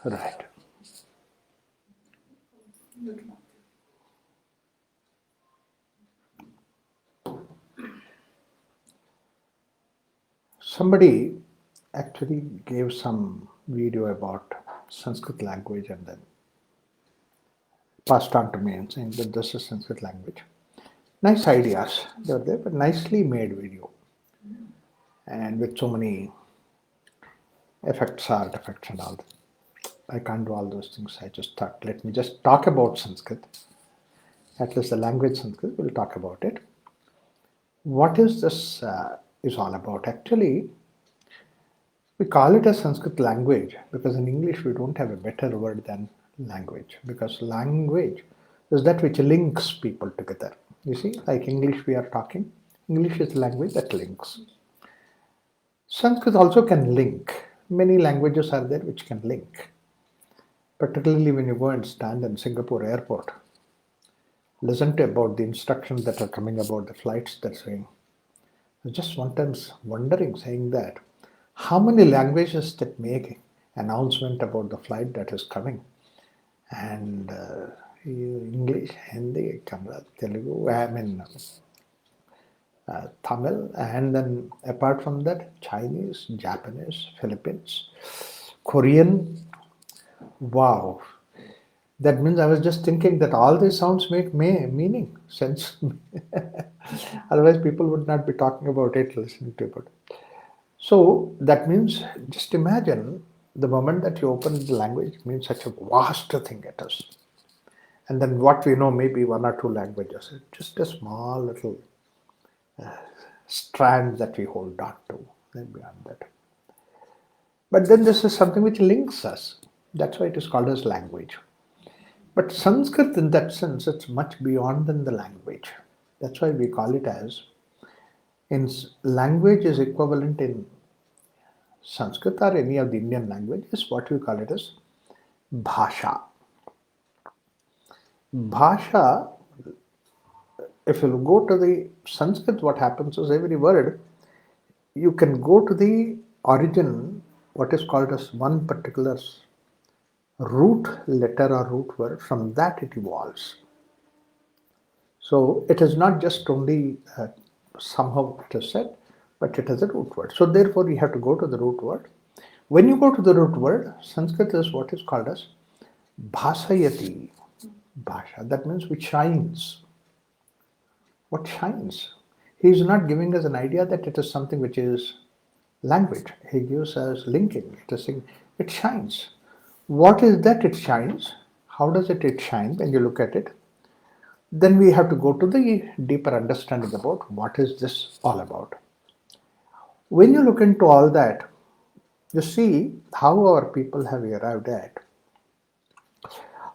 Right. Somebody actually gave some video about Sanskrit language and then passed on to me and saying that this is Sanskrit language. Nice ideas, they were there, but nicely made video and with so many effects, art effects, and all. I can't do all those things. I just thought, let me just talk about Sanskrit. At least the language Sanskrit, we'll talk about it. What is this is all about? Actually, we call it a Sanskrit language because in English we don't have a better word than language, because language is that which links people together. You see, like English we are talking, English is language that links. Sanskrit also can link. Many languages are there which can link. Particularly when you go and stand in Singapore airport, listen to about the instructions that are coming about the flights they're saying. I was just one time wondering, saying that how many languages that make announcement about the flight that is coming, and English, Hindi, Kannada, Telugu, Tamil, and then apart from that, Chinese, Japanese, Philippines, Korean. Wow. That means I was just thinking that all these sounds make meaning, sense. Otherwise, people would not be talking about it, listening to it. So that means, just imagine the moment that you open the language, it means such a vast thing it is. And then what we know, maybe one or two languages, just a small little strand that we hold on to, then beyond that. But then this is something which links us. That's why it is called as language. But Sanskrit, in that sense, it's much beyond than the language. That's why we call it as, language is equivalent in Sanskrit or any of the Indian languages, what we call it as bhasha. Bhasha, if you go to the Sanskrit, what happens is every word, you can go to the origin, what is called as one particular root letter or root word, from that it evolves. So it is not just only somehow it is said, but it is a root word. So therefore you have to go to the root word. When you go to the root word, Sanskrit is what is called as bhasayati. Bhasha, that means which shines. What shines? He is not giving us an idea that it is something which is language. He gives us linking. It shines. What is that it shines? How does it shine when you look at it? Then we have to go to the deeper understanding about what is this all about. When you look into all that, you see how our people have arrived at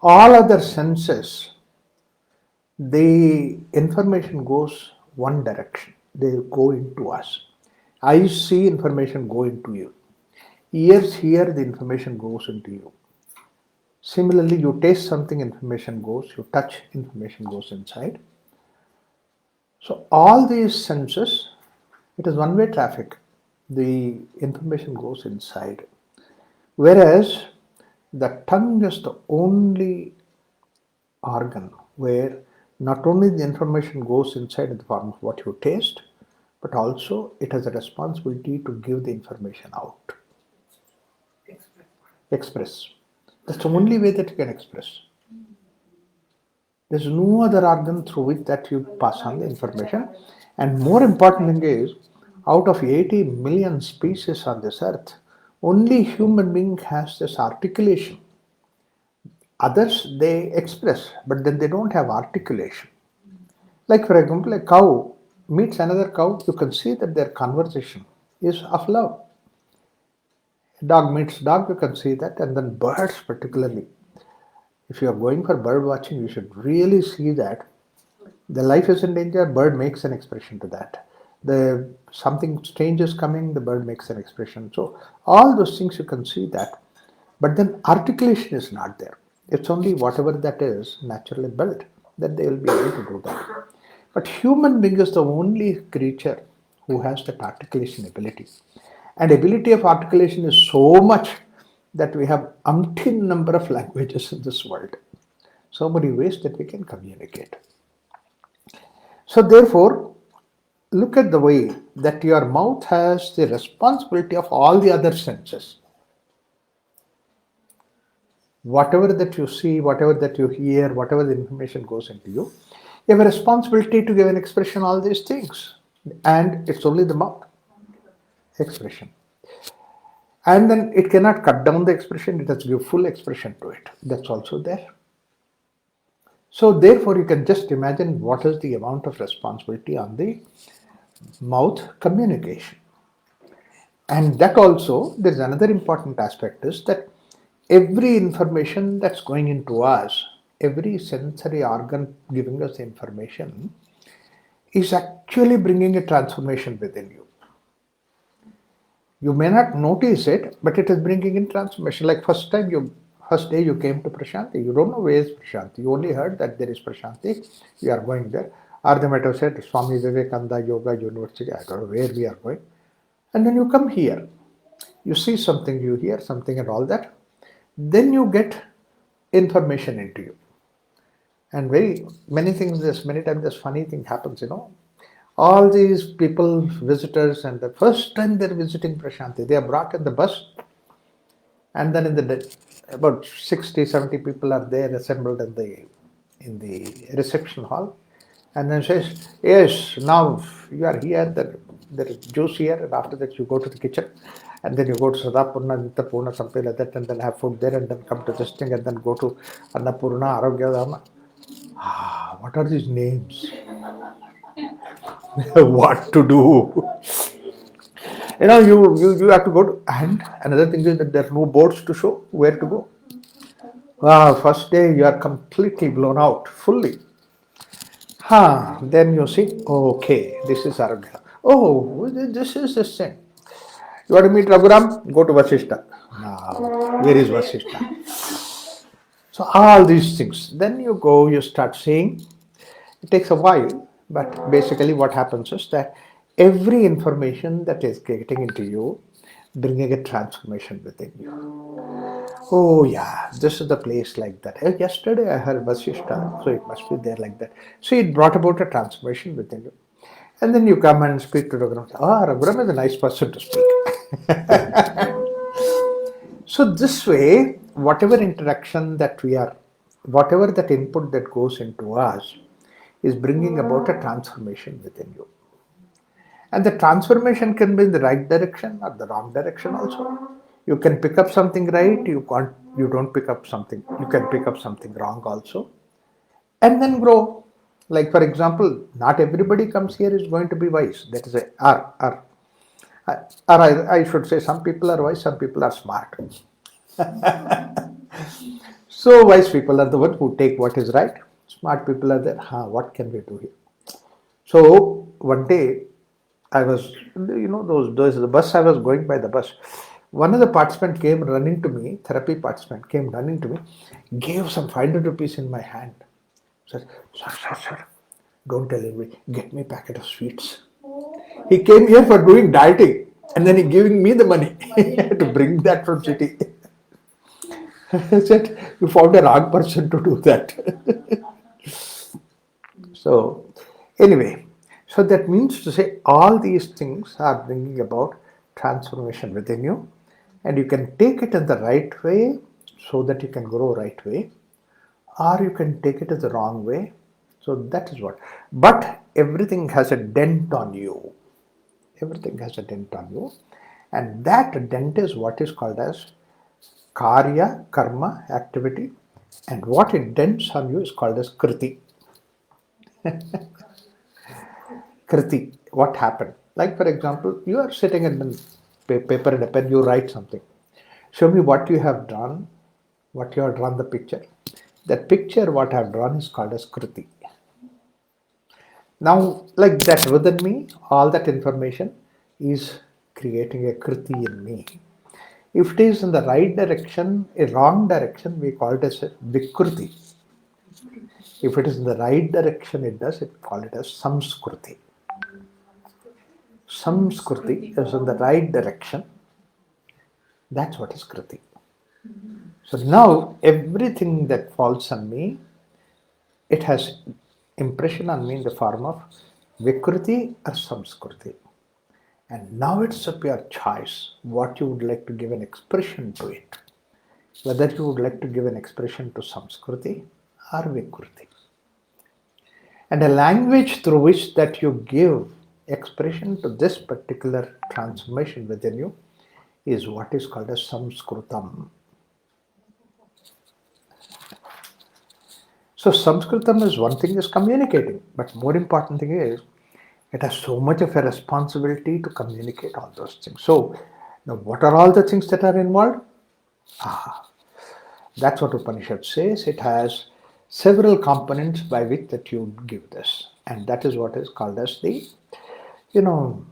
all other senses. The information goes one direction. They go into us. Eyes see information go into you. Ears hear the information goes into you. Similarly, you taste something, information goes. You touch, information goes inside. So all these senses, it is one-way traffic. The information goes inside. Whereas the tongue is the only organ where not only the information goes inside in the form of what you taste, but also it has a responsibility to give the information out. Express. That's the only way that you can express. There's no other organ through which that you pass on the information. And more important thing is, out of 80 million species on this earth, only human being has this articulation. Others, they express, but then they don't have articulation. Like for example, a cow meets another cow, you can see that their conversation is of love. A dog meets dog, you can see that, and then birds particularly. If you are going for bird watching, you should really see that the life is in danger, bird makes an expression to that. The something strange is coming, the bird makes an expression. So all those things you can see that, but then articulation is not there. It's only whatever that is naturally built that they will be able to do that. But human being is the only creature who has that articulation ability. And ability of articulation is so much that we have umpteen number of languages in this world. So many ways that we can communicate. So therefore, look at the way that your mouth has the responsibility of all the other senses. Whatever that you see, whatever that you hear, whatever the information goes into you, you have a responsibility to give an expression all these things. And it's only the mouth expression. And then it cannot cut down the expression, it has to give full expression to it. That's also there. So therefore, you can just imagine what is the amount of responsibility on the mouth communication. And that also, there's another important aspect is that every information that's going into us, every sensory organ giving us the information, is actually bringing a transformation within you. You may not notice it, but it is bringing in transformation. Like first day you came to Prashanti, you don't know where is Prashanti. You only heard that there is Prashanti, you are going there. Or they might have said Swami Vivekananda Yoga University, I don't know where we are going. And then you come here. You see something, you hear something and all that. Then you get information into you. And many times this funny thing happens, All these people, visitors, and the first time they're visiting Prashanti, they are brought in the bus, and then about 60, 70 people are there assembled in the reception hall, and then says, yes, now you are here, there is juice here, and after that you go to the kitchen, and then you go to Sadapurna, Nitapurna, something like that, and then have food there, and then come to this thing, and then go to Annapurna, Arogyadama. What are these names? What to do? You have to go to, and another thing is that there are no boards to show where to go. First day you are completely blown out, fully. Then you see, okay, this is Aragya. Oh, this is this thing. You want to meet Raghuram? Go to Vasishta. Now, where is Vasishta? So all these things. Then you go, you start seeing. It takes a while, but basically what happens is that every information that is getting into you, bringing a transformation within you. Oh yeah, this is the place like that. Yesterday I heard Vasishta, so it must be there like that. So it brought about a transformation within you. And then you come and speak to Raghuram. Raghuram is a nice person to speak. So this way, whatever interaction that whatever that input that goes into us is bringing about a transformation within you. And the transformation can be in the right direction or the wrong direction also. You can pick up something right, you don't pick up something, you can pick up something wrong also. And then grow. Like for example, not everybody comes here is going to be wise. That is I should say some people are wise, some people are smart. So wise people are the ones who take what is right. Smart people are there. What can we do here? So one day I was, those the bus, I was going by the bus. One of the participants came running to me, therapy participant came running to me, gave some 500 rupees in my hand. Said, sir, don't tell anybody, get me a packet of sweets. He came here for doing dieting and then he giving me the money to bring that from city. I said, you found a wrong person to do that. So, anyway, so that means to say all these things are bringing about transformation within you, and you can take it in the right way so that you can grow right way, or you can take it in the wrong way. So that is what. But everything has a dent on you. Everything has a dent on you, and that dent is what is called as karya, karma, activity, and what it dents on you is called as kriti. Kriti, what happened? Like for example, you are sitting in the paper and a pen, you write something. Show me what you have drawn, what you have drawn the picture. That picture, what I have drawn is called as kriti. Now, like that within me, all that information is creating a kriti in me. If it is in the right direction, a wrong direction, we call it as a vikruti. If it is in the right direction, it call it as samskruti. Samskruti is in the right direction. That's what is kriti. So now everything that falls on me, it has impression on me in the form of Vikruti or Samskriti. And now it's up your choice what you would like to give an expression to it. Whether you would like to give an expression to Samskriti or Vikruti. And a language through which that you give expression to this particular transformation within you is what is called as Sanskritam. So Sanskritam is one thing, is communicating, but more important thing is it has so much of a responsibility to communicate all those things. So now what are all the things that are involved? That's what Upanishad says. It has several components by which that you give this. And that is what is called as the, you know,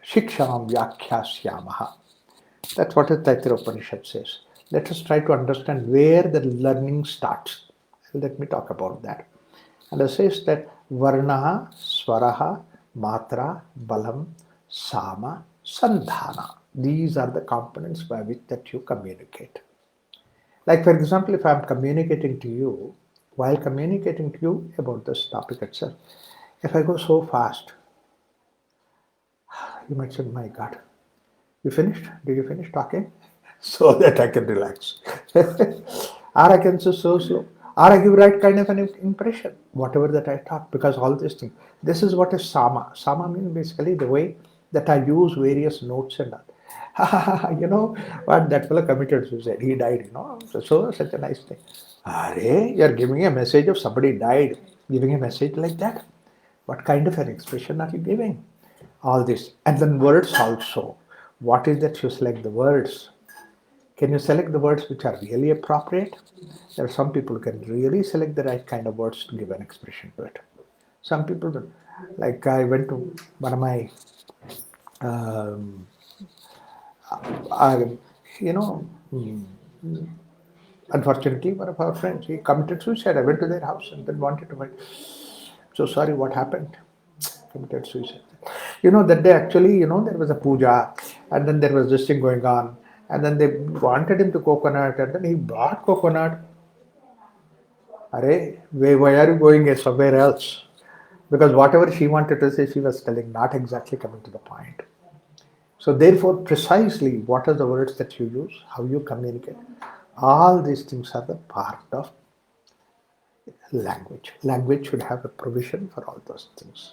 Shiksham Vyakhyashyamaha. That's what the Taittiriya Upanishad says. Let us try to understand where the learning starts. Let me talk about that. And it says that Varnaha, Swaraha, Matra, Balam, Sama, Sandhana. These are the components by which that you communicate. Like for example, if I am communicating to you, while communicating to you about this topic itself, if I go so fast, you might say, my God, you finished? Did you finish talking? So that I can relax. Or I can say so slow. Or I give right kind of an impression, whatever that I talk, because all these things. This is what is Sama. Sama means basically the way that I use various notes and all. You know what, that fellow committed suicide. He died, you know. So such a nice thing. Are you're giving a message of somebody died, giving a message like that. What kind of an expression are you giving? All this. And then words also. What is that you select the words? Can you select the words which are really appropriate? There are some people who can really select the right kind of words to give an expression to it. Some people don't. Like I went to one of my, um, I, you know, unfortunately, one of our friends, he committed suicide. I went to their house and then wanted to find. So sorry, what happened? Committed suicide. You know, that day actually, you know, there was a puja and then there was this thing going on. And then they wanted him to coconut and then he brought coconut. Array, why are you going somewhere else? Because whatever she wanted to say, she was telling, not exactly coming to the point. So therefore, precisely what are the words that you use, how you communicate, all these things are the part of language. Language should have a provision for all those things.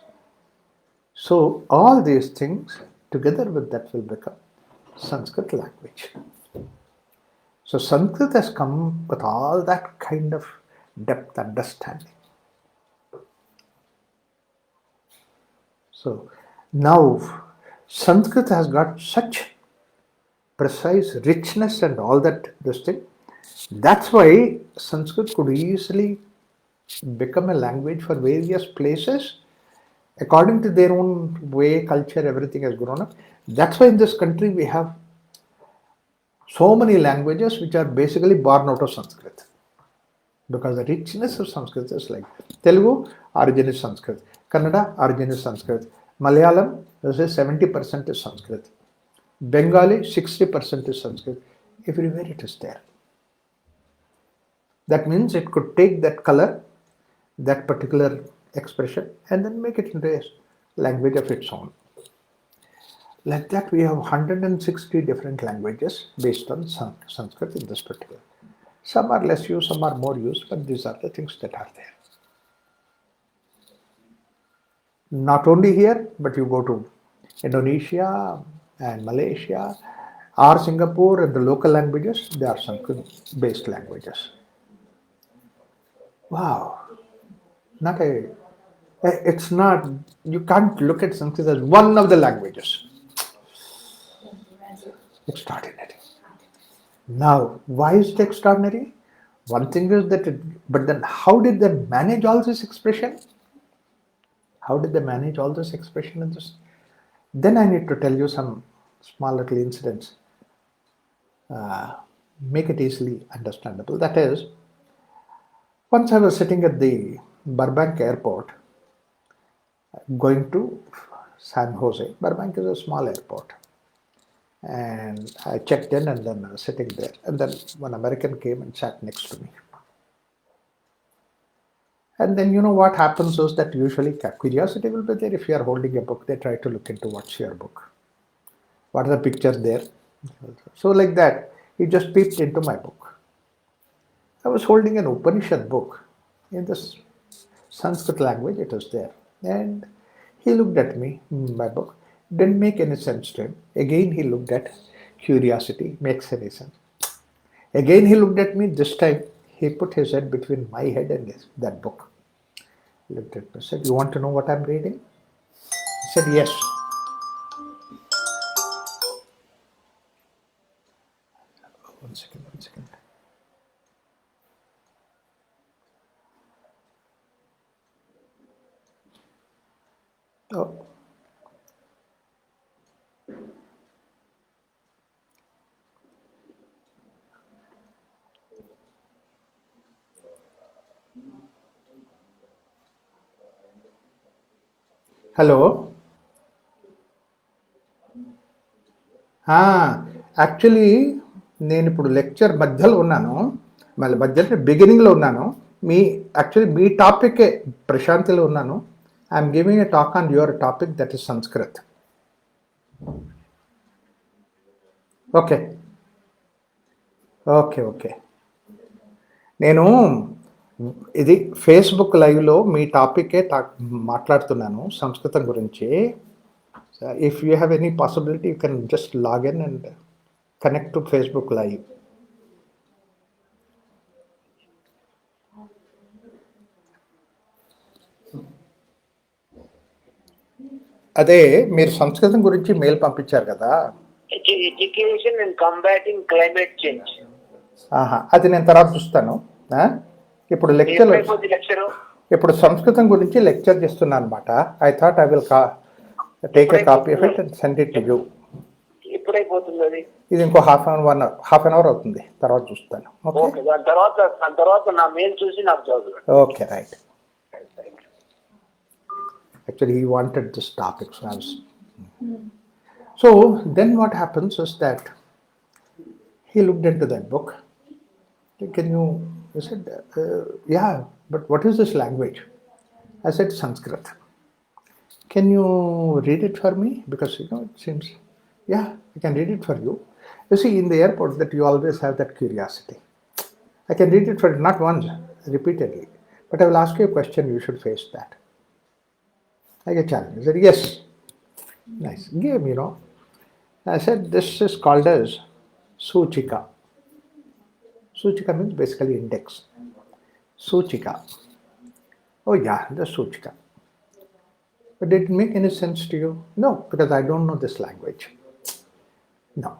So all these things together with that will become Sanskrit language. So Sanskrit has come with all that kind of depth understanding. So now Sanskrit has got such precise richness and all that this thing. That's why Sanskrit could easily become a language for various places according to their own way, culture, everything has grown up. That's why in this country we have so many languages which are basically born out of Sanskrit. Because the richness of Sanskrit is like Telugu, origin is Sanskrit. Kannada, origin is Sanskrit. Malayalam, let's say 70% is Sanskrit. Bengali, 60% is Sanskrit. Everywhere it is there. That means it could take that color, that particular expression, and then make it into a language of its own. Like that, we have 160 different languages based on Sanskrit in this particular. Some are less used, some are more used, but these are the things that are there. Not only here, but you go to Indonesia and Malaysia or Singapore and the local languages, they are Sanskrit based languages. Wow. Not a, it's not, you can't look at Sanskrit as one of the languages. Extraordinary. Now, why is it extraordinary? One thing is that, but then how did they manage all this expression? How did they manage all this expression in this? Then I need to tell you some small little incidents. Make it easily understandable. That is, once I was sitting at the Burbank airport going to San Jose. Burbank is a small airport. And I checked in, and then I was sitting there. And then one American came and sat next to me. And then you know what happens is that usually curiosity will be there. If you are holding a book, they try to look into what's your book. What are the pictures there? So like that, he just peeped into my book. I was holding an Upanishad book in this Sanskrit language, it was there. And he looked at me, my book, didn't make any sense to him. Again, he looked at curiosity, makes any sense. Again, he looked at me, this time he put his head between my head and that book. He looked at me, said, "You want to know what I'm reading?" I said, "Yes." One second, one second. Oh. Hello actually నేను ఇప్పుడు lecture మధ్యలో ఉన్నాను, మళ్ళీ మధ్యలో బిగినింగ్లో ఉన్నాను. మీ టాపికే ప్రశాంతిలో ఉన్నాను. I'm giving a talk on your topic, that is Sanskrit. Okay okay okay నేను ఇది ఫేస్బుక్ లైవ్లో మీ టాపికే మాట్లాడుతున్నాను సంస్కృతం గురించి. If you have any possibility, you can just log in and connect to Facebook Live. అదే మీరు సంస్కృతం గురించి మెయిల్ పంపించారు కదా, education and combating climate change. అది నేను తర్వాత చూస్తాను. ఇప్పుడు ఇప్పుడు సంస్కృతం గురించి లెక్చర్ చేస్తున్నాను అనమాట. I thought I will take a copy of it and send it to you. ఎప్పుడైపోతుంది అది? ఇది ఇంకో హాఫ్ అన్ అవర్ అవుతుంది, తర్వాత చూస్తాను. ఓకే, దాని తర్వాత నా మెయిల్ చూసి నాకు చదువు. Okay, right. Actually, he wanted this topic, so I was. So then what happens is that he looked into that book. Can you? He said, "Yeah, but what is this language?" I said, "Sanskrit." Can you read it for me? Because it seems, yeah, I can read it for you. You see, in the airport, that you always have that curiosity. I can read it for not once, repeatedly. But I will ask you a question. You should face that. I get challenged. He said, "Yes." Nice. Game, I said, "This is called as Suchika." Suchika means basically index. Suchika. Oh yeah, the Suchika. But did it make any sense to you? No, because I don't know this language. No.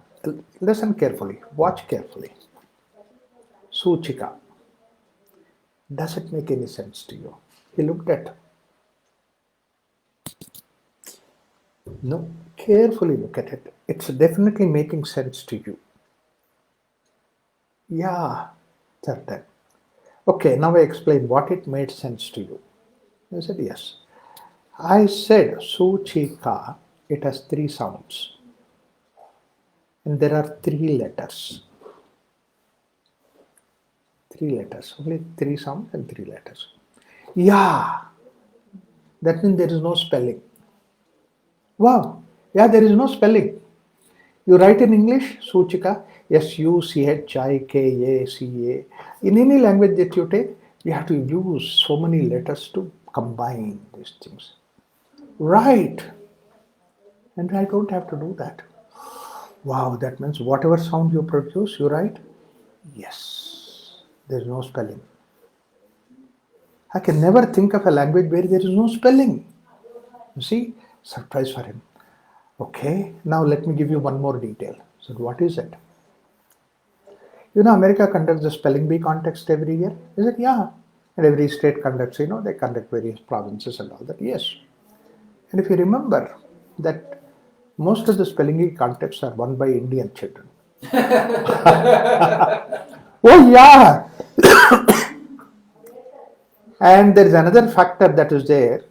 Listen carefully. Watch carefully. Suchika. Does it make any sense to you? He looked at. No, carefully look at it. It's definitely making sense to you. Yeah, certain. Okay, now I explain what it made sense to you. I said, yes. I said, Suchika, it has 3 sounds. And there are 3 letters. 3 letters. Only 3 sounds and 3 letters. Yeah. That means there is no spelling. Wow. Yeah, there is no spelling. You write in English, Suchika, Suchika. In any language that you take, you have to use so many letters to combine these things. Right. And I don't have to do that. Wow, that means whatever sound you produce, you write? Yes. There is no spelling. I can never think of a language where there is no spelling. You see? Surprise for him. Okay, now let me give you one more detail. So what is it? America conducts the spelling bee contest every year. Is it? Yeah. And every state conducts, they conduct various provinces and all that. Yes. And if you remember that most of the spelling bee contests are won by Indian children. Oh yeah. And there is another factor that is there.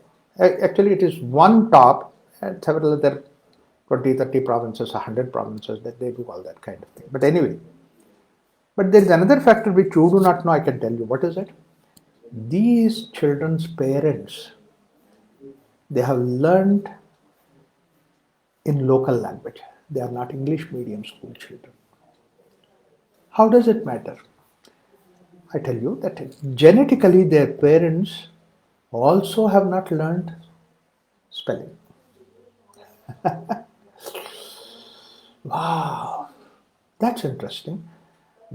Actually, it is one top and several other 20, 30 provinces, 100 provinces, that they do all that kind of thing. But anyway, but there is another factor which you do not know, I can tell you. What is it? These children's parents, they have learned in local language. They are not English medium school children. How does it matter? I tell you that genetically their parents also have not learned spelling. Wow, that's interesting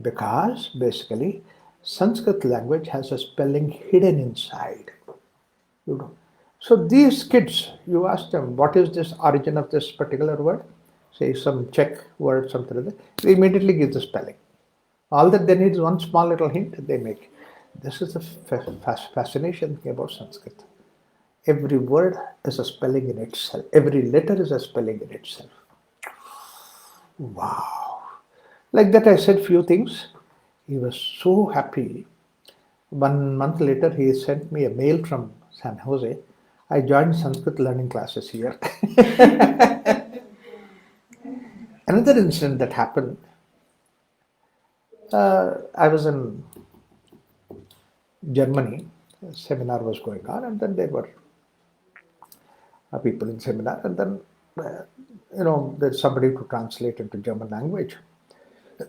because basically Sanskrit language has a spelling hidden inside. You know. So these kids, you ask them, what is this origin of this particular word? Say some Czech word, something like that. They immediately give the spelling. All that they need is one small little hint they make. This is the fascination thing about Sanskrit. Every word is a spelling in itself. Every letter is a spelling in itself. Wow. Like that I said few things. He was so happy. 1 month later he sent me a mail from San Jose. I joined Sanskrit learning classes here. Another incident that happened, I was in Germany, a seminar was going on, and then there were people in seminar, and then there's somebody to translate into German language.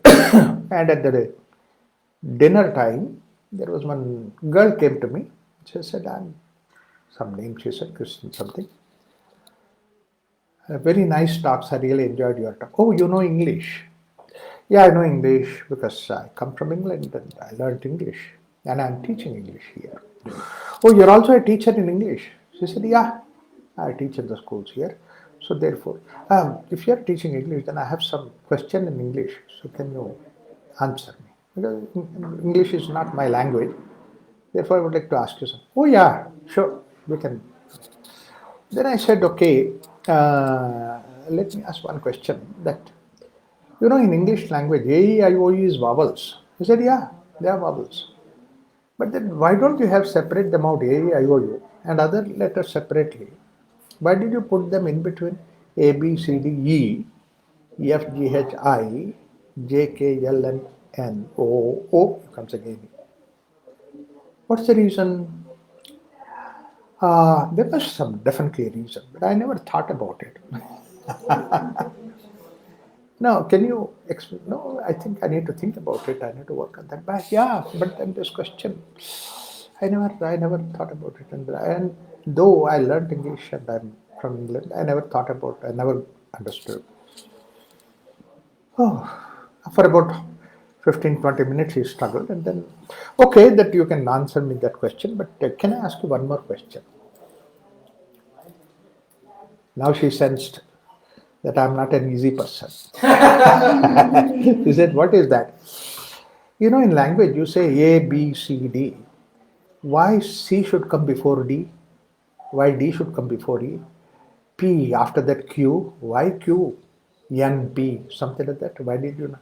And at the dinner time, there was one girl came to me. She said, "I'm some name." She said, "Kristen something." Very nice talks. I really enjoyed your talk. Oh, you know English? Yeah, I know English because I come from England and I learned English, and I'm teaching English here. Oh, you're also a teacher in English? She said, "Yeah, I teach in the schools here. So therefore, if you're teaching English, then I have some question in English. So can you answer me? Because English is not my language. Therefore, I would like to ask you something." Oh yeah, sure, we can. Then I said, okay, let me ask one question. That in English language, A, E, I, O, U is vowels. He said, yeah, they are vowels. But then why don't you have separate them out, A, E, I, O, U, and other letters separately? Why did you put them in between A, B, C, D, E, F, G, H, I, J, K, L, and N, O comes again. What's the reason? There was some definitely a reason, but I never thought about it. No, can you explain? No, I think I need to think about it. I need to work on that. But yeah, but then this question, I never thought about it. And though I learned English and I'm from England, I never understood. Oh, for about 15, 20 minutes he struggled and then, okay, that you can answer me that question, but can I ask you one more question? Now she sensed that I'm not an easy person. She said, what is that? In language you say A, B, C, D. Why C should come before D? Why D should come before E? P, after that Q. Why Q? N, P, something like that. Why did you know?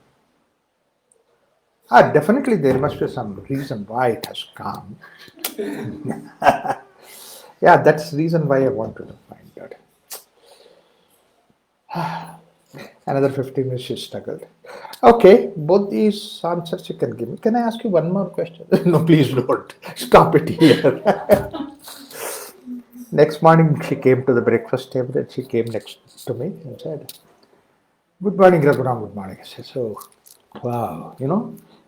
Definitely there must be some reason why it has come. Yeah, that's the reason why I wanted to find out. Another 15 minutes she struggled. Okay, both these answers you can give me. Can I ask you one more question? No, please don't. Stop it here. Next morning she came to the breakfast table and she came next to me and said, "Good morning, Raghuram, good morning." I said, "So, wow,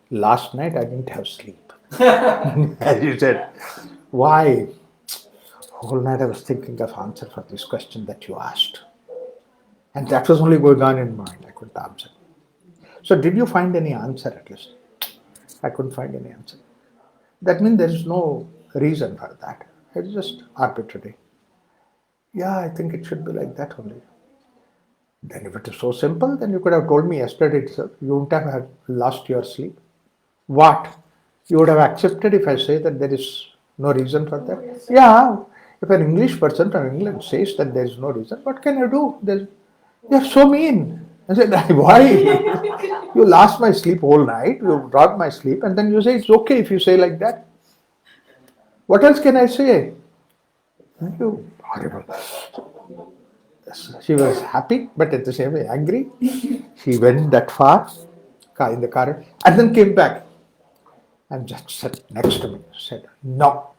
last night I didn't have sleep." And she said, "Why?" Whole night I was thinking of answer for this question that you asked. And that was only going on in mind. I couldn't answer. So did you find any answer at least? I couldn't find any answer. That means there is no reason for that. It's just arbitrary. Yeah, I think it should be like that only. Then if it is so simple, then you could have told me yesterday itself. You wouldn't have lost your sleep. What? You would have accepted if I say that there is no reason for that? Yeah. If an English person from England says that there is no reason, what can you do? You're so mean. I said, why? You lost my sleep whole night, you robbed my sleep, and then you say it's okay if you say like that. What else can I say? You horrible. She was happy, but at the same time angry. She went that far in the car and then came back and just sat next to me. Said, "No,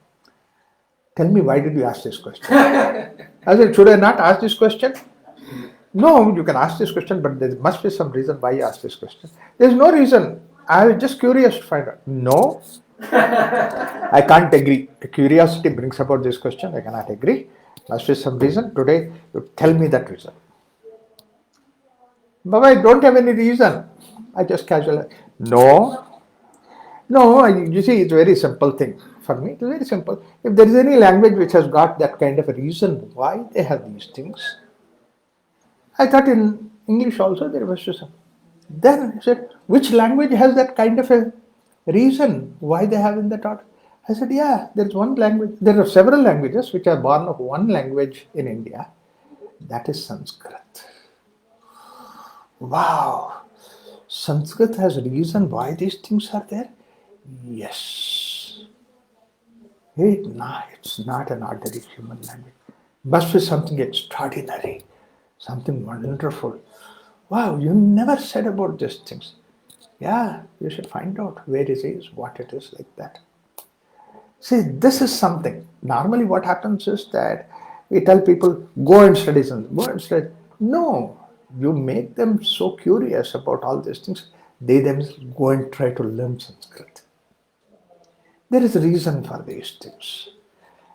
tell me, why did you ask this question?" I said, "Should I not ask this question?" "No, you can ask this question, but there must be some reason why you asked this question." "There's no reason. I was just curious to find out." "No, I can't agree. Curiosity brings about this question. I cannot agree. Must be some reason. Today, you tell me that reason." "But I don't have any reason." I just casually, "No, no, you see, it's a very simple thing. For me, it's very simple. If there is any language which has got that kind of a reason why they have these things, I thought in English also there was some. Then he said, which language has that kind of a reason why they have in that order? I said, yeah, there's one language. There are several languages which are born of one language in India. That is Sanskrit. Wow. Sanskrit has a reason why these things are there? Yes. It's not an ordinary human language. Must be something extraordinary, something wonderful. Wow, you never said about these things. Yeah, you should find out where it is, what it is, like that. See, this is something. Normally, what happens is that we tell people, go and study something, go and study. No, you make them so curious about all these things, they themselves go and try to learn Sanskrit. There is a reason for these things.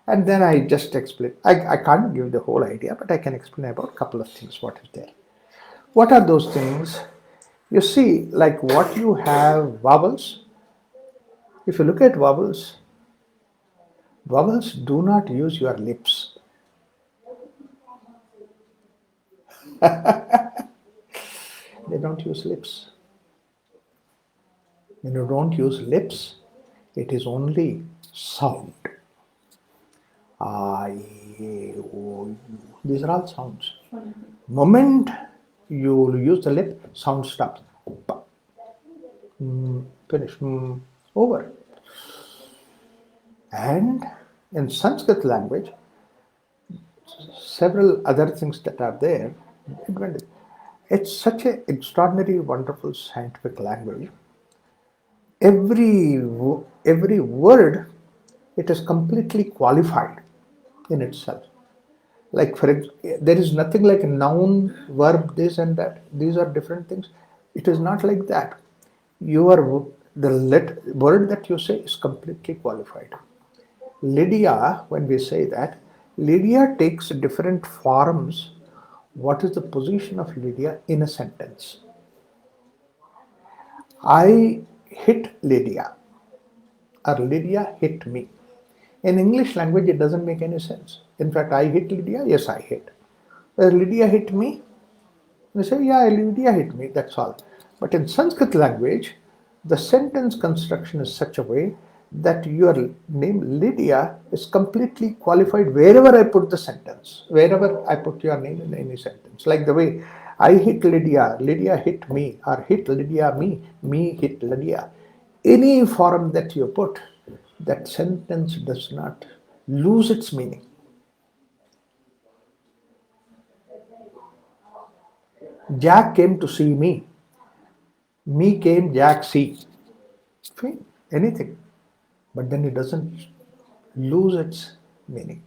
And then I just explain. I can't give the whole idea, but I can explain about a couple of things what is there. What are those things? You see, like what you have vowels. If you look at vowels, vowels do not use your lips. They don't use lips. When you don't use lips, it is only sound. I, O, U. These are all sounds. Moment you use the lip, sound stops. Finish. Over. And in Sanskrit language, several other things that are there. It's such an extraordinary, wonderful scientific language. Every word, it is completely qualified in itself. Like there is nothing like a noun, verb, this and that. These are different things. It is not like that. Word that you say is completely qualified. Lydia, when we say that, Lydia takes different forms. What is the position of Lydia in a sentence? I hit Lydia, or Lydia hit me. In English language, it doesn't make any sense. In fact, I hit Lydia, yes, I hit. Lydia hit me, they say, yeah, Lydia hit me, that's all. But in Sanskrit language, the sentence construction is such a way that your name Lydia is completely qualified wherever I put the sentence, wherever I put your name in any sentence. Like the way I hit Lydia, Lydia hit me, or hit Lydia me hit Lydia. Any form that you put, that sentence does not lose its meaning. Jack came to see me. Me came, Jack see. Fine, anything. But then it doesn't lose its meaning.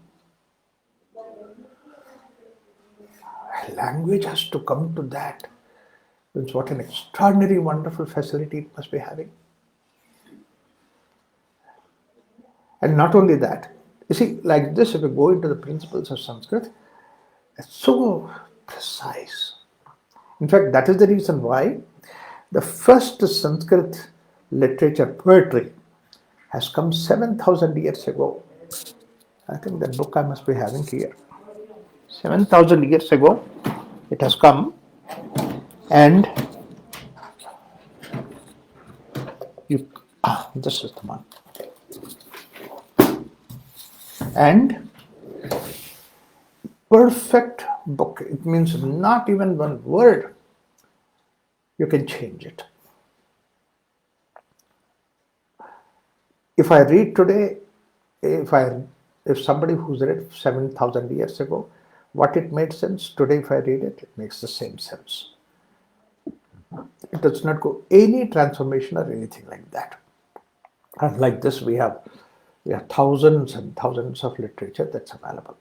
Language has to come to that. It's what an extraordinary, wonderful facility it must be having. And not only that, you see, like this, if you go into the principles of Sanskrit, it's so precise. In fact, that is the reason why the first Sanskrit literature, poetry, has come 7,000 years ago. I think that book I must be having here. 7,000 years ago, it has come, and this is the one. And perfect book. It means not even one word you can change it. If I read today, if somebody who's read 7,000 years ago, What it made sense today, if I read it, it makes the same sense. It does not go any transformation or anything like that. And like this, we have thousands and thousands of literature that's available.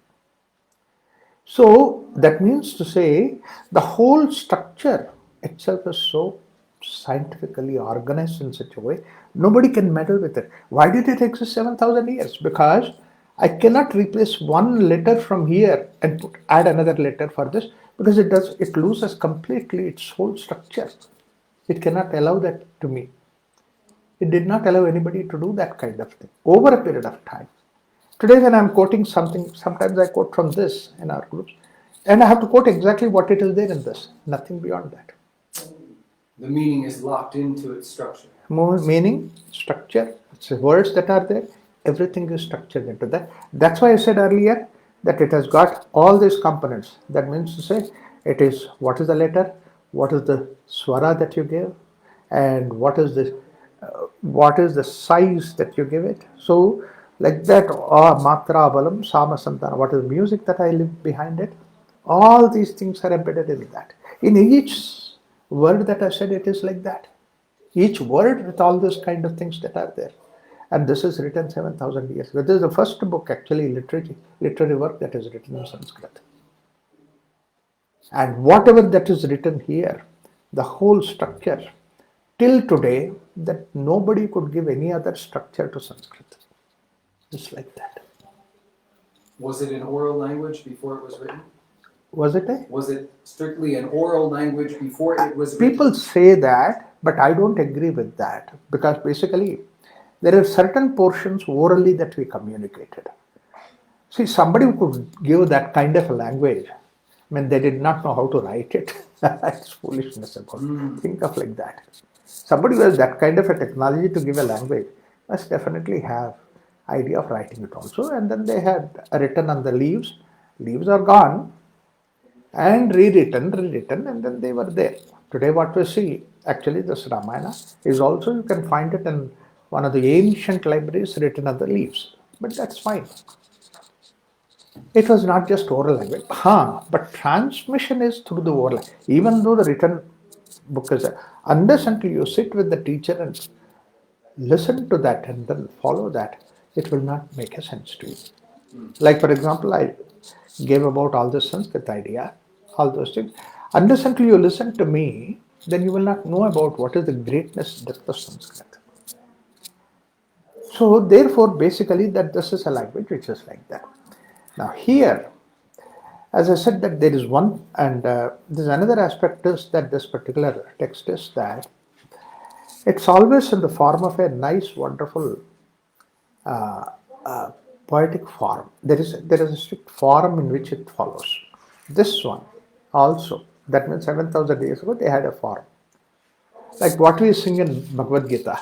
So that means to say the whole structure itself is so scientifically organized in such a way nobody can meddle with it. Why did it exist 7,000 years? Because I cannot replace one letter from here and add another letter for this, because it loses completely its whole structure. It cannot allow that to me. It did not allow anybody to do that kind of thing over a period of time. Today, when I'm quoting something, sometimes I quote from this in our groups, and I have to quote exactly what it is there in this, nothing beyond that. The meaning is locked into its structure. More meaning, structure, it's the words that are there, everything is structured into that. That's why I said earlier that it has got all these components. That means to say, it is what is the letter, what is the swara that you give, and what is the size that you give it. So, like that, matra balam, sama santana, what is the music that I live behind it. All these things are embedded in that. In each word that I said, it is like that. Each word with all those kind of things that are there. And this is written 7,000 years ago. This is the first book, actually, literary work that is written in Sanskrit. And whatever that is written here, the whole structure, till today, that nobody could give any other structure to Sanskrit. Just like that. Was it an oral language before it was written? Was it a? Was it strictly an oral language before it was written? People say that, but I don't agree with that, because basically there are certain portions orally that we communicated. See, somebody who could give that kind of a language, I mean, they did not know how to write it. That's foolishness about it. Think of like that. Somebody who has that kind of a technology to give a language must definitely have idea of writing it also. And then they had written on the leaves. Leaves are gone, and rewritten, and then they were there. Today, what we see, actually, this Ramayana is also, you can find it in one of the ancient libraries written on the leaves. But that's fine. It was not just oral language. But transmission is through the oral language. Even though the written book is there, unless until you sit with the teacher and listen to that and then follow that, it will not make a sense to you. Like, for example, I gave about all the Sanskrit idea, all those things. Unless until you listen to me, then you will not know about what is the greatness, depth of Sanskrit. So, therefore, basically, that this is a language which is like that. Now, here, as I said, that there is one, and there's another aspect is that this particular text is that it's always in the form of a nice, wonderful poetic form. There is a strict form in which it follows. This one also, that means 7,000 years ago, they had a form. Like what we sing in Bhagavad Gita.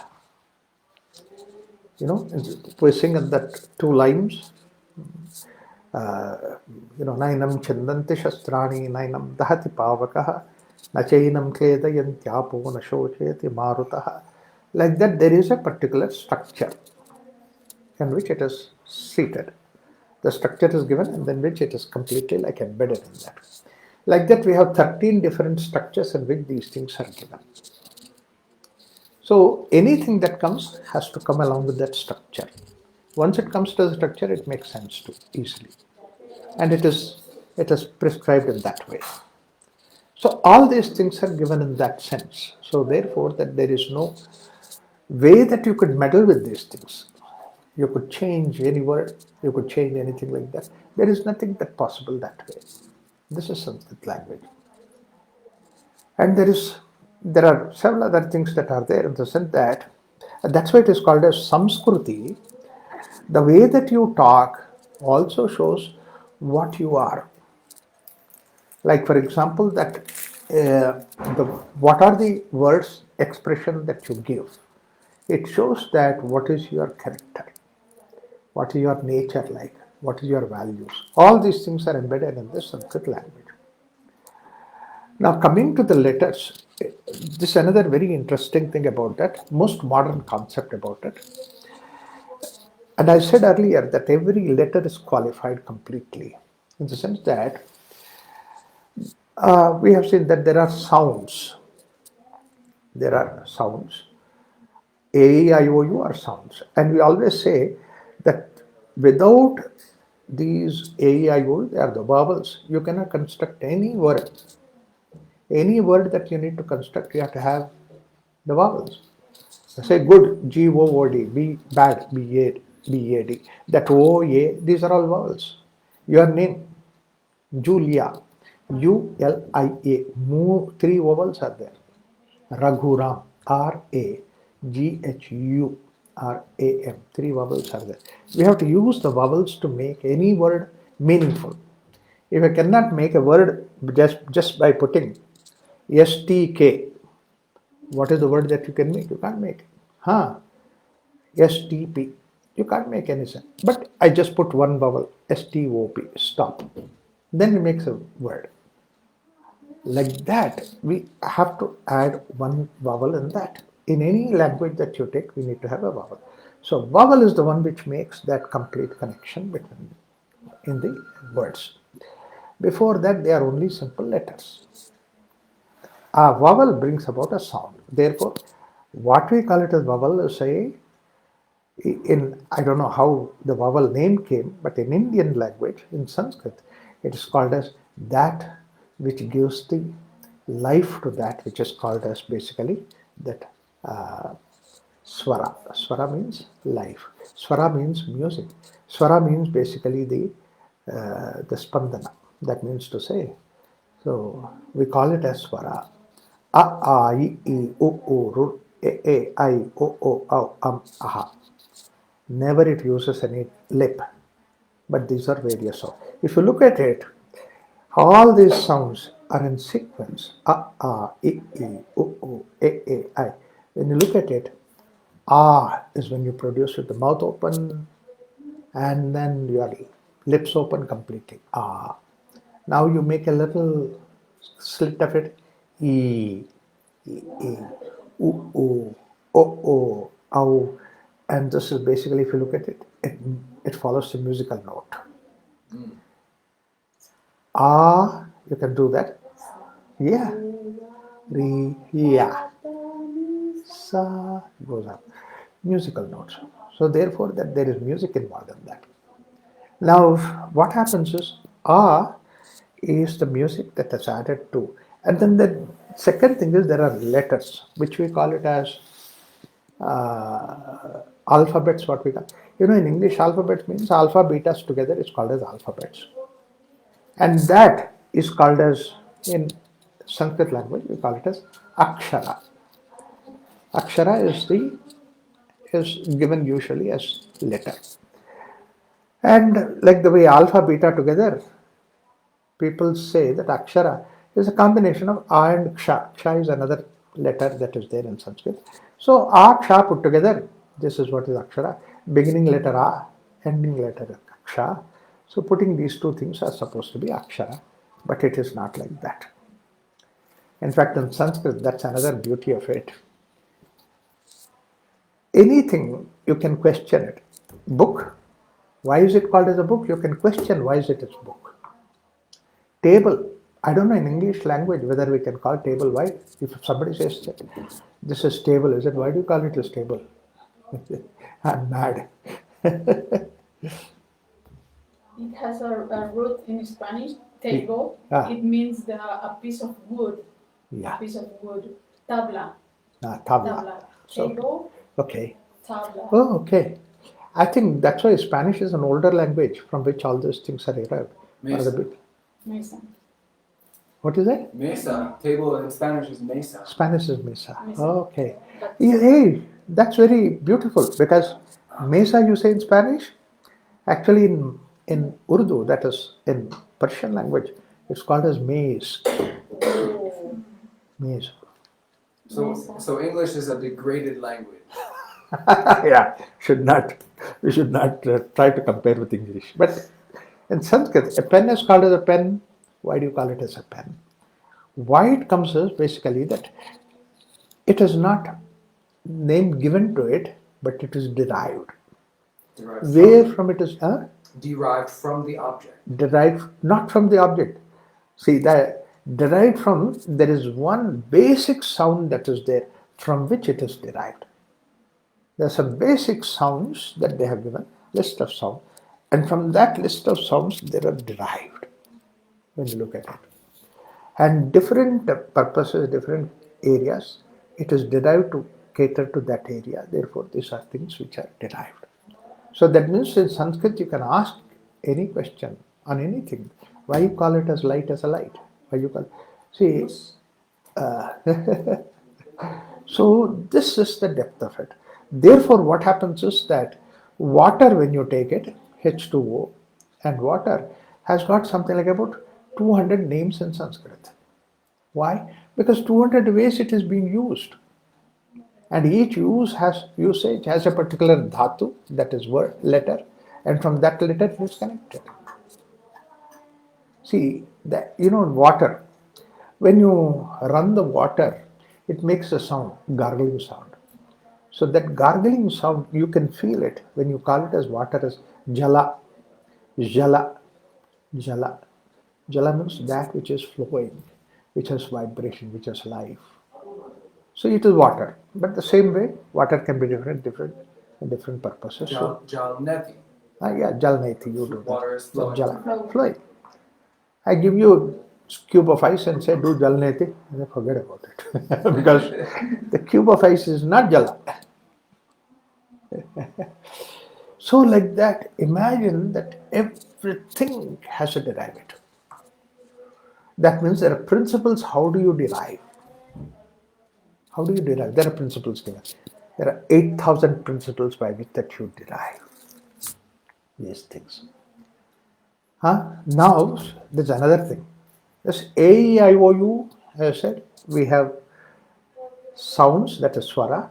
We sing in that two lines. Nainam chandanti shastrani, nainam dahati pavakaha, nachainam kledayantyapo nashocheti marutaha. Like that, there is a particular structure in which it is seated. The structure is given, and then which it is completely like embedded in that. Like that, we have 13 different structures in which these things are given. So anything that comes has to come along with that structure. Once it comes to the structure, it makes sense to easily, and it is prescribed in that way. So all these things are given in that sense. So therefore, that there is no way that you could meddle with these things. You could change any word, you could change anything like that. There is nothing that possible that way. This is Sanskrit language. And there are several other things that are there in the sense that that's why it is called as Samskriti. The way that you talk also shows what you are. Like, for example, that what are the words, expression that you give? It shows that what is your character, what is your nature like, what is your values. All these things are embedded in the Sanskrit language. Now, coming to the letters, this is another very interesting thing about that, most modern concept about it. And I said earlier that every letter is qualified completely, in the sense that We have seen that there are sounds. There are sounds. A, E, I, O, U are sounds. And we always say that without these A, E, I, O, they are the vowels. You cannot construct any word. Any word that you need to construct, you have to have the vowels. Say good, G, O, O, D, be bad, B, A, B, A, D. That O, A, these are all vowels. Your name, Julia, U, L, I, A, three vowels are there. Raghuram, R A G H U R A M. Three vowels are there. We have to use the vowels to make any word meaningful. If I cannot make a word just by putting S T K, what is the word that you can make? You can't make it. S T P. You can't make any sense. But I just put one vowel, S T O P, stop. Then it makes a word. Like that, we have to add one vowel in that. In any language that you take, we need to have a vowel. So vowel is the one which makes that complete connection between in the words. Before that, they are only simple letters. A vowel brings about a sound. Therefore, what we call it as vowel is I don't know how the vowel name came, but in Indian language, in Sanskrit, it is called as that which gives the life to that which is called as basically that swara. Swara means life. Swara means music. Swara means basically the spandana. That means to say. So we call it as swara. A, I, E, O, Ru, E, I, O, Aha. Never it uses any lip, but these are various sounds. If you look at it, all these sounds are in sequence. I, I. When you look at it, is when you produce with the mouth open and then your lips open completely. Now you make a little slit of it. E, E, ow. And this is basically, if you look at it, it follows the musical note. You can do that. Yeah. Re, yeah. Sa goes up. Musical notes. So therefore, that there is music involved in that. Now, what happens is the music that is added to, and then the second thing is there are letters, which we call it as alphabets. What we call, in English, alphabets means alpha, betas together is called as alphabets, and that is called as in Sanskrit language we call it as akshara. Akshara is given usually as letter. And like the way alpha, beta together, people say that akshara is a combination of a and ksha. Ksha is another letter that is there in Sanskrit. So a, ksha put together, this is what is akshara. Beginning letter a, ending letter ksha. So putting these two things are supposed to be akshara, but it is not like that. In fact, in Sanskrit, that's another beauty of it. Anything, you can question it. Book, why is it called as a book? You can question why is it a book. Table, I don't know in English language whether we can call table. Why? If somebody says that this is table, is it? Why do you call it as table? I'm mad. It has a root in Spanish, table. It means a piece of wood. Yeah. A piece of wood. Tabla. Tabla. So, Table. okay. Tabla. Oh, okay. I think that's why Spanish is an older language from which all those things are derived. Mesa. Mesa. What is that? Mesa. Table in Spanish is mesa. Spanish is mesa. Mesa. Okay. Hey, that's very beautiful because mesa you say in Spanish. Actually, in Urdu, that is in Persian language, it's called as maize. Oh. Maize. So English is a degraded language. Yeah, we should not try to compare with English. But in Sanskrit, a pen is called as a pen. Why do you call it as a pen? Why it comes is basically that it is not name given to it, but it is derived. Derived Where from it is derived from the object. derived, not from the object. See, that Derived from, there is one basic sound that is there from which it is derived. There are some basic sounds that they have given, list of sounds, and from that list of sounds they are derived when you look at it. And different purposes, different areas, it is derived to cater to that area. Therefore, these are things which are derived. So that means in Sanskrit you can ask any question on anything. Why you call it as light as a light? Why you call it? See, so this is the depth of it. Therefore, what happens is that water, when you take it, H2O, and water has got something like about 200 names in Sanskrit. Why? Because 200 ways it is being used. And each usage has a particular dhatu, that is word, letter, and from that letter it is connected. See, water, when you run the water, it makes a sound, gargling sound. So that gargling sound, you can feel it when you call it as water as jala, jala, jala. Jala means that which is flowing, which has vibration, which has life. So it is water. But the same way, water can be different purposes. Jalneti. Yeah, jalneti, you do that. Water is flowing. Jala, flowing. I give you a cube of ice and say, do jalneti, and I forget about it. Because the cube of ice is not jala. So like that, imagine that everything has a derivative. That means there are principles. How do you derive? How do you derive? There are principles given. There are 8,000 principles by which that you derive these things. Now, there's another thing. This A-E-I-O-U, as I said, we have sounds, that is swara.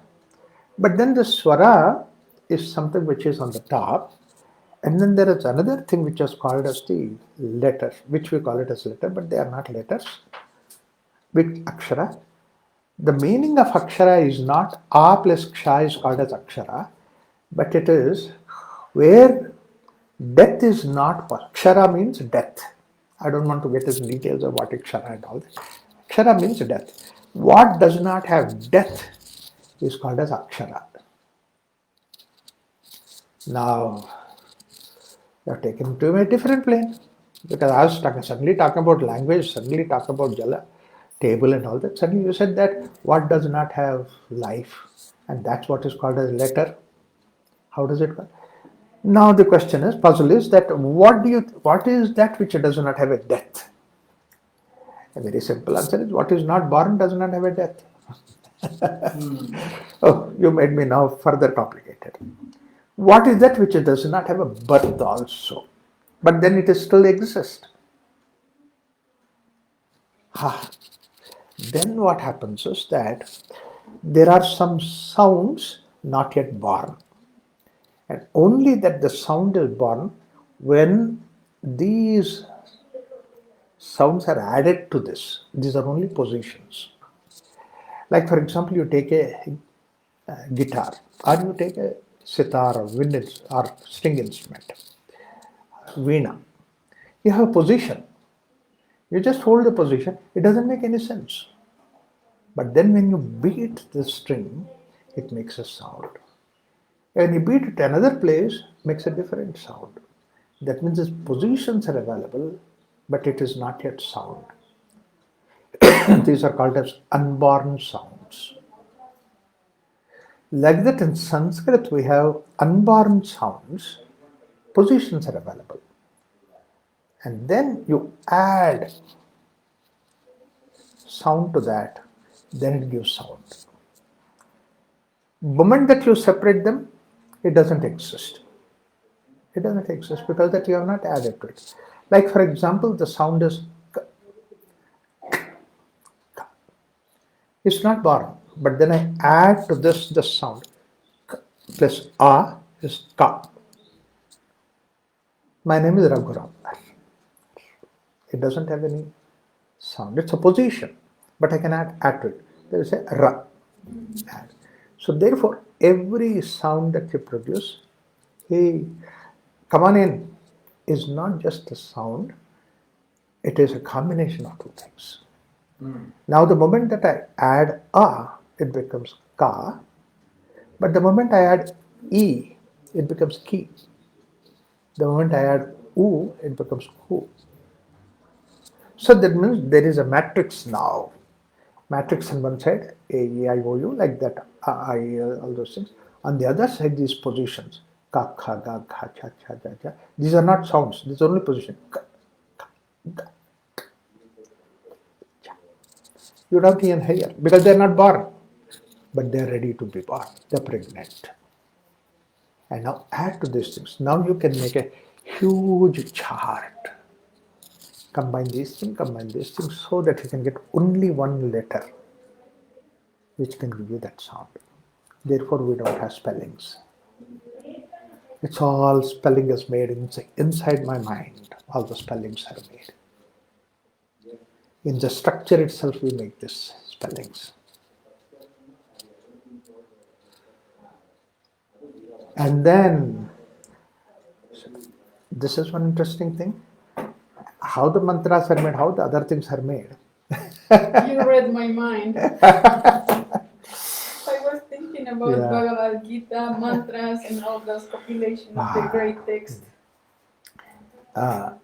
But then the swara is something which is on the top. And then there is another thing which is called as the letter, which we call it as letter, but they are not letters. With akshara. The meaning of akshara is not a plus ksha is called as akshara, but it is where death is not. Akshara means death. I don't want to get into details of what akshara and all that. Akshara means death. What does not have death is called as akshara. Now, you are taken to a different plane. Because I was suddenly talking about language, suddenly talking about jala, table and all that. Suddenly you said that what does not have life, and that's what is called as letter. How does it go? Now the question is, puzzle is that what is that which does not have a death? A very simple answer is what is not born does not have a death. Oh, you made me now further complicated. What is that which does not have a birth also? But then it still exists. Then what happens is that there are some sounds not yet born. And only that the sound is born when these sounds are added to this. These are only positions. Like for example, you take a guitar, or you take a sitar or wind or string instrument, veena. You have a position. You just hold the position. It doesn't make any sense. But then when you beat the string, it makes a sound. When you beat it another place, it makes a different sound. That means its positions are available, but it is not yet sound. These are called as unborn sounds. Like that in Sanskrit we have unborn sounds, positions are available. And then you add sound to that, then it gives sound. The moment that you separate them, it doesn't exist. It doesn't exist because that you have not added to it. Like for example, the sound is k. It's not born, but then I add to this the sound k plus a is ka. My name is Raghuram. It doesn't have any sound. It's a position, but I can add to it. There is a ra. Add. So therefore, every sound that you produce, hey, come on in, is not just a sound. It is a combination of two things. Now the moment that I add a, it becomes ka. But the moment I add e, it becomes ki. The moment I add u, it becomes hu. So that means there is a matrix now. Matrix on one side, A, E, I, O, U, like that, I, all those things. On the other side, these positions, ka, kha, ga, gha, cha, cha, ja, ja. These are not sounds. These are only position. Ka, ga, cha. You don't even hear because they are not born, but they are ready to be born. They are pregnant. And now add to these things. Now you can make a huge chart. Combine these things so that you can get only one letter which can give you that sound. Therefore, we don't have spellings. It's all spelling is made inside my mind. All the spellings are made. In the structure itself, we make these spellings. And then, this is one interesting thing. How the mantras are made, how the other things are made. You read my mind. I was thinking about Bhagavad Gita, mantras, and all those compilation of the great text. I'll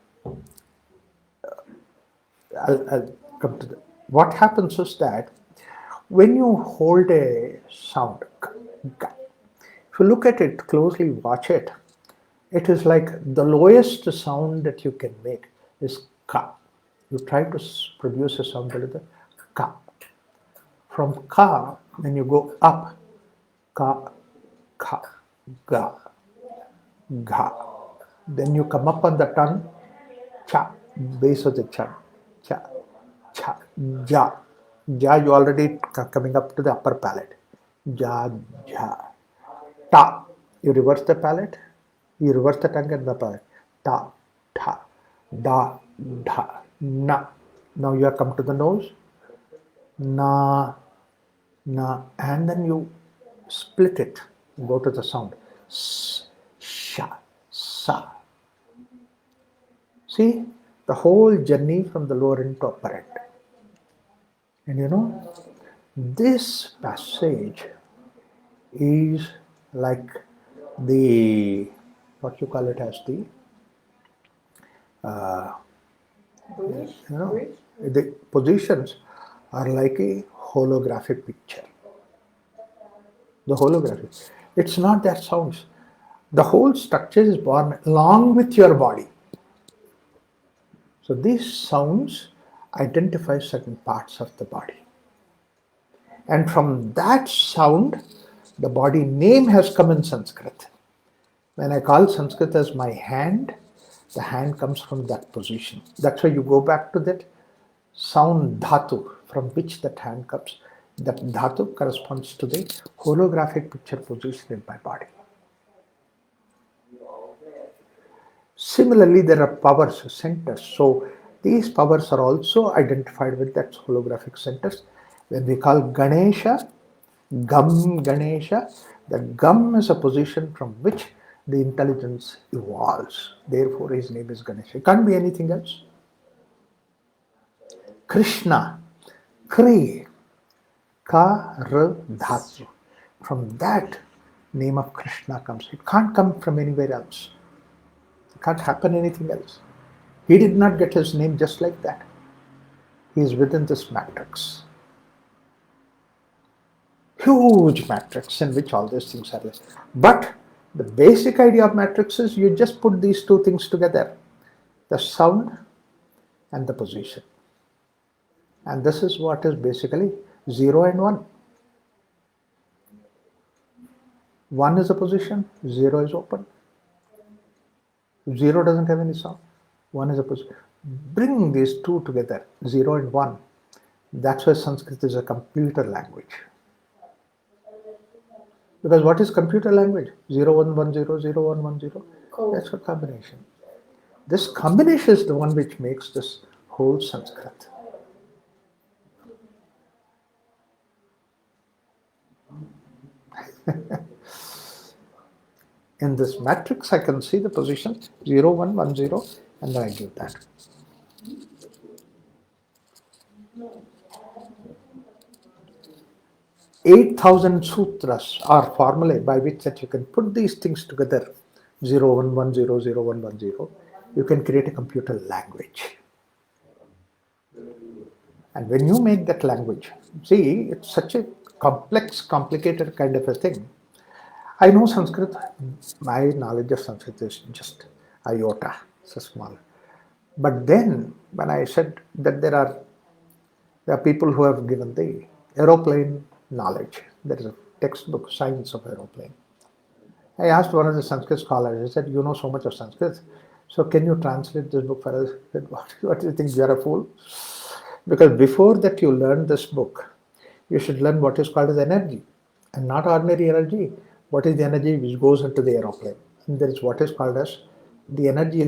come to what happens is that when you hold a sound, if you look at it closely, watch it, it is like the lowest sound that you can make is ka. You try to produce a sound with the ka. From ka, when you go up, ka, ka, ga, ga. Then you come up on the tongue, cha, base of the tongue, cha, cha, ja. Ja, you already coming up to the upper palate. Ja, ja. Ta, you reverse the palate, you reverse the tongue and the palate. Ta, ta, da, da, na. Now you have come to the nose. Na, na, and then you split it, go to the sound. S, sha, sa. See, the whole journey from the lower end to upper end. And you know, this passage is like the, what you call it as the, the positions are like a holographic picture. The holographic. It's not that sounds. The whole structure is born along with your body. So these sounds identify certain parts of the body. And from that sound, the body name has come in Sanskrit. When I call Sanskrit as my hand, the hand comes from that position. That's why you go back to that sound dhatu from which that hand comes. That dhatu corresponds to the holographic picture position in my body. Similarly, there are powers, centers. So these powers are also identified with that holographic centers. When we call Ganesha, Gam Ganesha, the Gam is a position from which the intelligence evolves. Therefore, his name is Ganesha. It can't be anything else. Krishna, Kri, Ka, R, Dhatu. From that name of Krishna comes. It can't come from anywhere else. It can't happen anything else. He did not get his name just like that. He is within this matrix. Huge matrix in which all these things are there. But the basic idea of matrix is you just put these two things together. The sound and the position. And this is what is basically 0 and 1. 1 is a position, 0 is open. 0 doesn't have any sound, 1 is a position. Bring these two together, 0 and 1. That's why Sanskrit is a computer language. Because what is computer language? 0110, 0110. That's a combination. This combination is the one which makes this whole Sanskrit. In this matrix, I can see the position 0, 1, 1, 0, and then I give that. 8,000 sutras or formulae by which that you can put these things together, 0, 1, 1, 0, 0, 1, 1, 0, you can create a computer language. And when you make that language, see, it's such a complex, complicated kind of a thing. I know Sanskrit, my knowledge of Sanskrit is just iota, so small. But then, when I said that there are people who have given the aeroplane knowledge, there is a textbook, Science of Aeroplane. I asked one of the Sanskrit scholars, I said, you know so much of Sanskrit, so can you translate this book for us? He said, what do you think, you are a fool? Because before that you learn this book, you should learn what is called as energy, and not ordinary energy. What is the energy which goes into the aeroplane? And there is what is called as the energy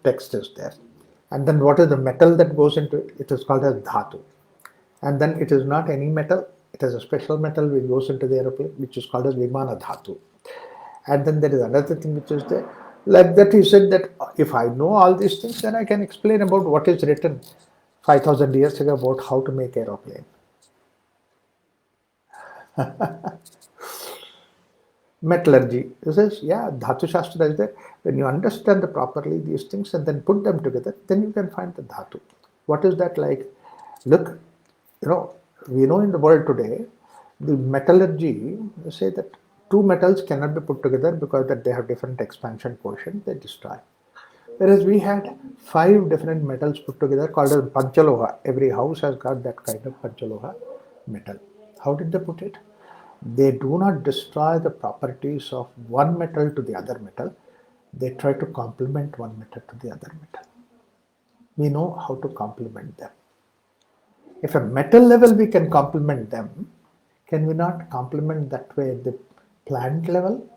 text is there. And then what is the metal that goes into it? It is called as dhatu. And then it is not any metal, it is a special metal which goes into the aeroplane, which is called as vimana dhatu. And then there is another thing which is there. Like that, he said that if I know all these things, then I can explain about what is written 5,000 years ago about how to make aeroplane. Metallurgy. He says, yeah, Dhatu Shastra is there. When you understand properly these things and then put them together, then you can find the Dhatu. What is that like? Look, we know in the world today, the metallurgy, they say that two metals cannot be put together because that they have different expansion quotient, they destroy. Whereas we had 5 different metals put together called as Panchaloha. Every house has got that kind of Panchaloha metal. How did they put it? They do not destroy the properties of one metal to the other metal. They try to complement one metal to the other metal. We know how to complement them. If at metal level we can complement them, can we not complement that way at the plant level?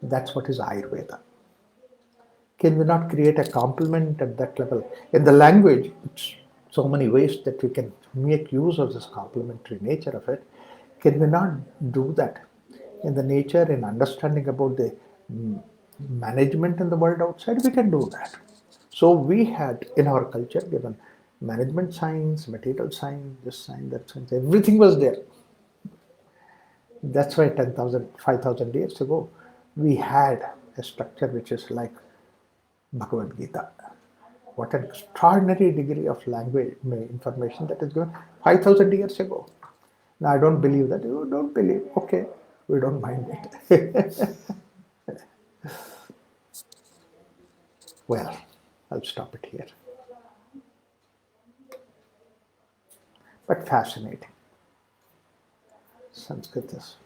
That's what is Ayurveda. Can we not create a complement at that level? In the language, it's so many ways that we can make use of this complementary nature of it. Can we not do that in the nature, in understanding about the management in the world outside? We can do that. So we had in our culture given management science, material science, this science, that science, everything was there. That's why 10,000, 5,000 years ago, we had a structure which is like Bhagavad Gita. What an extraordinary degree of language information that is given 5,000 years ago. Now, I don't believe that. You don't believe. Okay, we don't mind it. Well, I'll stop it here. But fascinating. Sanskrit is